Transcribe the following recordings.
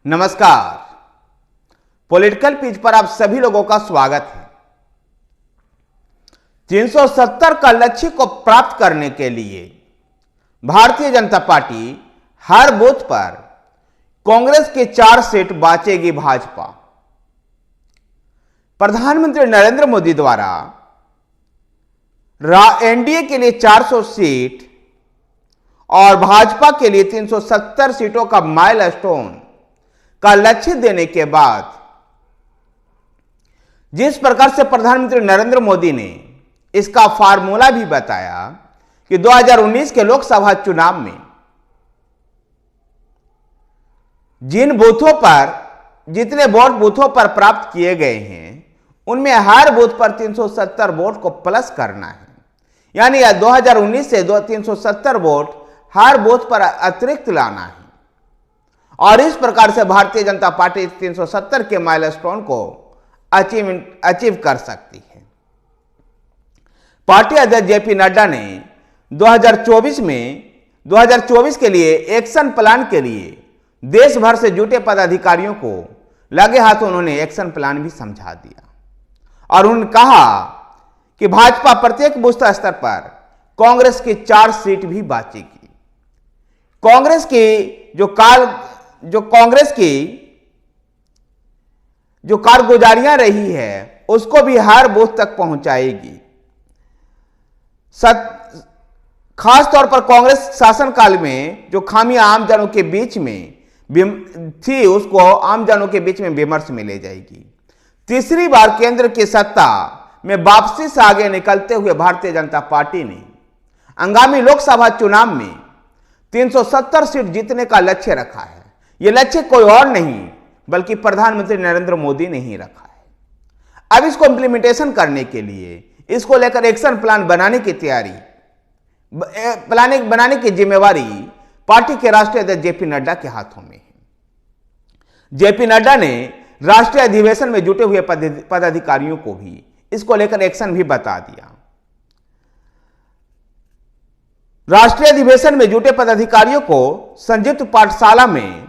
नमस्कार। Political pitch पर आप सभी लोगों का स्वागत है। 370 का लक्ष्य को प्राप्त करने के लिए भारतीय जनता पार्टी हर बूथ पर कांग्रेस के 4 सीट बांचेगी भाजपा। प्रधानमंत्री नरेंद्र मोदी द्वारा एनडीए के लिए 400 सीट और भाजपा के लिए 370 सीटों का माइलस्टोन का लक्ष्य देने के बाद जिस प्रकार से प्रधानमंत्री नरेंद्र मोदी ने इसका फार्मूला भी बताया कि 2019 के लोकसभा चुनाव में जिन बूथों पर जितने वोट बूथों पर प्राप्त किए गए हैं उनमें हर बूथ पर 370 वोट को प्लस करना है। यानी 2019 से 370 वोट हर बूथ पर अतिरिक्त लाना है और इस प्रकार से भारतीय जनता पार्टी 370 के माइलस्टोन को अचीव कर सकती है। पार्टी अध्यक्ष जेपी नड्डा ने 2024 के लिए एक्शन प्लान के लिए देश भर से जुटे पदाधिकारियों को लगे हाथों उन्होंने एक्शन प्लान भी समझा दिया और उन्होंने कहा कि भाजपा प्रत्येक बूथ स्तर पर कांग्रेस की 4 सीट भी बांचेगी। कांग्रेस की जो कारगुजारियां रही है उसको भी हर बूथ तक पहुंचाएगी। खास तौर पर कांग्रेस शासनकाल में जो खामियां आम जनों के बीच में थी उसको आम जनों के बीच में विमर्श में ले जाएगी। तीसरी बार केंद्र की सत्ता में वापसी से आगे निकलते हुए भारतीय जनता पार्टी ने आगामी लोकसभा चुनाव में 370 सीट जीतने का लक्ष्य रखा है। यह लक्ष्य कोई और नहीं बल्कि प्रधानमंत्री नरेंद्र मोदी ने ही रखा है। अब इसको इंप्लीमेंटेशन करने के लिए इसको लेकर एक्शन प्लान बनाने की जिम्मेवारी पार्टी के राष्ट्रीय अध्यक्ष जेपी नड्डा के हाथों में है। जेपी नड्डा ने राष्ट्रीय अधिवेशन में जुटे हुए पदाधिकारियों को भी इसको लेकर एक्शन भी बता दिया। राष्ट्रीय अधिवेशन में जुटे पदाधिकारियों को संयुक्त पाठशाला में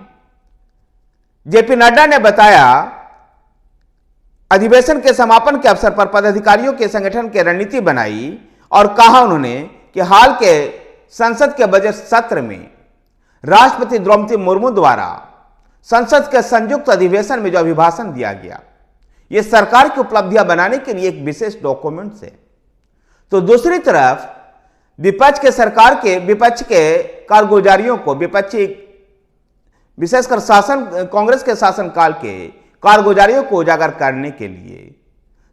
जेपी नड्डा ने बताया, अधिवेशन के समापन के अवसर पर पदाधिकारियों के संगठन की रणनीति बनाई और कहा उन्होंने कि हाल के संसद के बजट सत्र में राष्ट्रपति द्रौपदी मुर्मू द्वारा संसद के संयुक्त अधिवेशन में जो अभिभाषण दिया गया यह सरकार की उपलब्धियां बनाने के लिए एक विशेष डॉक्यूमेंट है। तो दूसरी तरफ विपक्ष के कारगुजारियों को विशेषकर कांग्रेस के शासनकाल के कारगुजारियों को उजागर करने के लिए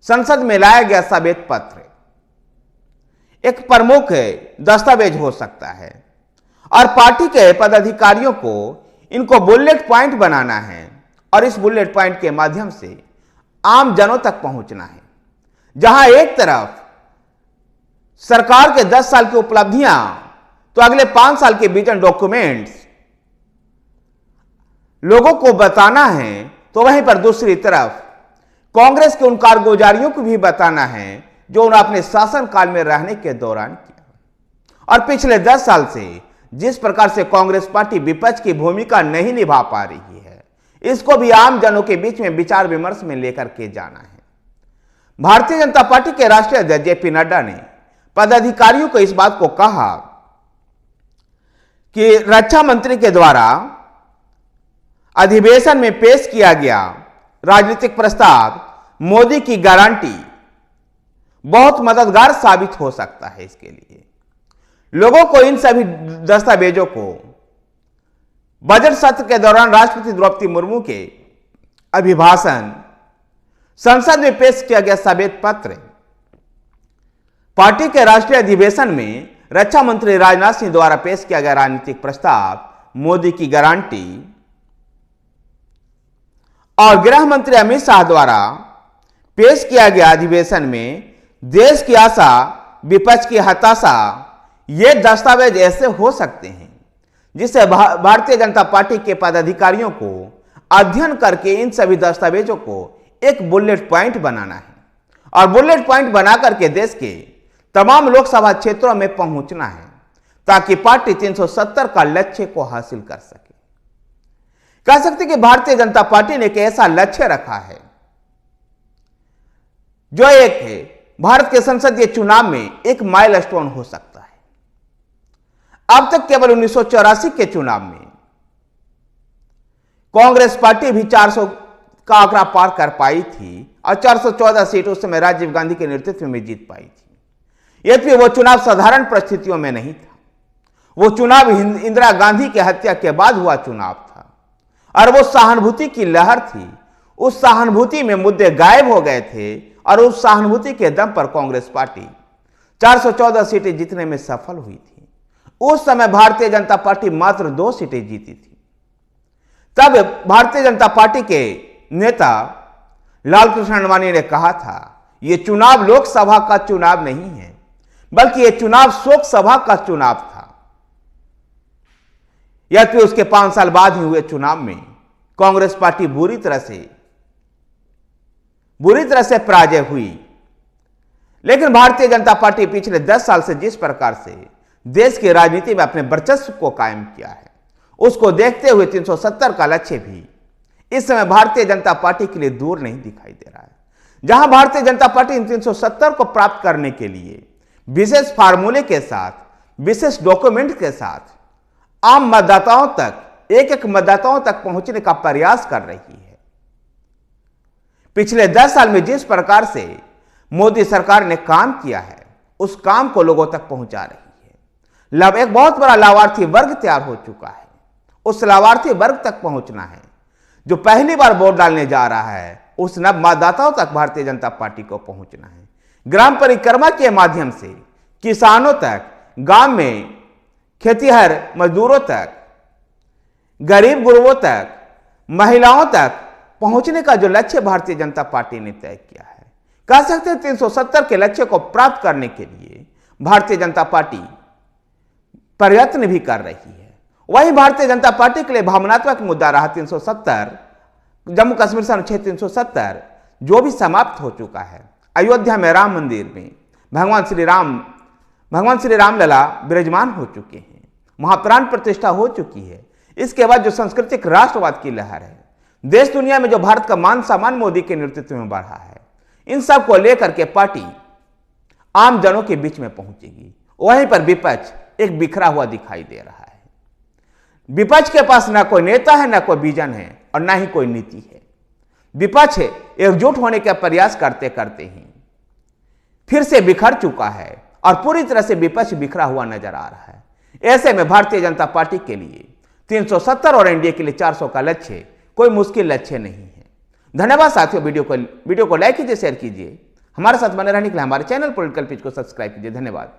संसद में लाया गया श्वेत पत्र एक प्रमुख दस्तावेज हो सकता है और पार्टी के पदाधिकारियों को इनको बुलेट पॉइंट बनाना है और इस बुलेट पॉइंट के माध्यम से आम जनों तक पहुंचना है। जहां एक तरफ सरकार के 10 साल की उपलब्धियां तो अगले 5 साल के विजन डॉक्यूमेंट्स लोगों को बताना है, तो वहीं पर दूसरी तरफ कांग्रेस के उन कारगुजारियों को भी बताना है जो उन्होंने अपने शासनकाल में रहने के दौरान किया और पिछले 10 साल से जिस प्रकार से कांग्रेस पार्टी विपक्ष की भूमिका नहीं निभा पा रही है इसको भी आम जनों के बीच में विचार विमर्श में लेकर के जाना है। भारतीय जनता पार्टी के राष्ट्रीय अध्यक्ष जेपी नड्डा ने पदाधिकारियों को इस बात को कहा कि रक्षा मंत्री के द्वारा अधिवेशन में पेश किया गया राजनीतिक प्रस्ताव मोदी की गारंटी बहुत मददगार साबित हो सकता है। इसके लिए लोगों को इन सभी दस्तावेजों को बजट सत्र के दौरान राष्ट्रपति द्रौपदी मुर्मू के अभिभाषण, संसद में पेश किया गया श्वेत पत्र, पार्टी के राष्ट्रीय अधिवेशन में रक्षा मंत्री राजनाथ सिंह द्वारा पेश किया गया राजनीतिक प्रस्ताव मोदी की गारंटी और गृह मंत्री अमित शाह द्वारा पेश किया गया अधिवेशन में देश की आशा विपक्ष की हताशा, ये दस्तावेज ऐसे हो सकते हैं जिससे भारतीय जनता पार्टी के पदाधिकारियों को अध्ययन करके इन सभी दस्तावेजों को एक बुलेट पॉइंट बनाना है और बुलेट पॉइंट बना करके देश के तमाम लोकसभा क्षेत्रों में पहुंचना है ताकि पार्टी 370 का लक्ष्य को हासिल कर सके। कह सकते कि भारतीय जनता पार्टी ने एक ऐसा लक्ष्य रखा है जो एक भारत के संसदीय चुनाव में एक माइलस्टोन हो सकता है। अब तक केवल 1984 के चुनाव में कांग्रेस पार्टी भी 400 का आंकड़ा पार कर पाई थी और 414 सीट उस समय राजीव गांधी के नेतृत्व में जीत पाई थी। यद्यपि वो चुनाव साधारण परिस्थितियों में नहीं था, वो चुनाव इंदिरा गांधी की हत्या के बाद हुआ चुनाव था और वो सहानुभूति की लहर थी। उस सहानुभूति में मुद्दे गायब हो गए थे और उस सहानुभूति के दम पर कांग्रेस पार्टी 414 सीटें जीतने में सफल हुई थी। उस समय भारतीय जनता पार्टी मात्र 2 सीटें जीती थी। तब भारतीय जनता पार्टी के नेता लालकृष्ण आडवाणी ने कहा था, यह चुनाव लोकसभा का चुनाव नहीं है, बल्कि यह चुनाव शोक सभा का चुनाव था। यद्यपि उसके 5 साल बाद ही हुए चुनाव में कांग्रेस पार्टी बुरी तरह से पराजय हुई, लेकिन भारतीय जनता पार्टी पिछले 10 साल से जिस प्रकार से देश की राजनीति में अपने वर्चस्व को कायम किया है, उसको देखते हुए 370 का लक्ष्य भी इस समय भारतीय जनता पार्टी के लिए दूर नहीं दिखाई दे रहा है। जहां भारतीय जनता पार्टी इन 370 को प्राप्त करने के लिए विशेष फार्मूले के साथ, विशेष डॉक्यूमेंट के साथ आम मतदाताओं तक, एक मतदाताओं तक पहुंचने का प्रयास कर रही है। पिछले 10 साल में जिस प्रकार से मोदी सरकार ने काम किया है, उस काम को लोगों तक पहुंचा रही है। एक बहुत बड़ा लाभार्थी वर्ग तैयार हो चुका है। उस लाभार्थी वर्ग तक पहुंचना है जो पहली बार वोट डालने जा रहा है। उस नव मतदाताओं तक भारतीय जनता पार्टी को पहुंचना है। ग्राम परिक्रमा के माध्यम से किसानों तक, गांव में खेतीहर मजदूरों तक, गरीब गुरुओं तक, महिलाओं तक पहुंचने का जो लक्ष्य भारतीय जनता पार्टी ने तय किया है, कह सकते हैं 370 के लक्ष्य को प्राप्त करने के लिए भारतीय जनता पार्टी प्रयत्न भी कर रही है। वहीं भारतीय जनता पार्टी के लिए भावनात्मक मुद्दा रहा 370, जम्मू कश्मीर से अनुच्छेद 370 जो भी समाप्त हो चुका है। अयोध्या में राम मंदिर में भगवान श्री राम लला विराजमान हो चुके हैं, वहां प्राण प्रतिष्ठा हो चुकी है। इसके बाद जो सांस्कृतिक राष्ट्रवाद की लहर है, देश दुनिया में जो भारत का मान सम्मान मोदी के नेतृत्व में बढ़ा है, इन सब को लेकर के पार्टी आम जनों के बीच में पहुंचेगी। वहीं पर विपक्ष एक बिखरा हुआ दिखाई दे रहा है। विपक्ष के पास ना कोई नेता है, ना कोई विजन है और ना ही कोई नीति है। विपक्ष एकजुट होने का प्रयास करते करते ही फिर से बिखर चुका है और पूरी तरह से विपक्ष बिखरा हुआ नजर आ रहा है। ऐसे में भारतीय जनता पार्टी के लिए 370 और एनडीए के लिए 400 का लक्ष्य कोई मुश्किल लक्ष्य नहीं है। धन्यवाद साथियों। वीडियो को लाइक कीजिए, शेयर कीजिए। हमारे साथ बने रहने के लिए हमारे चैनल पॉलिटिकल पिच को सब्सक्राइब कीजिए। धन्यवाद।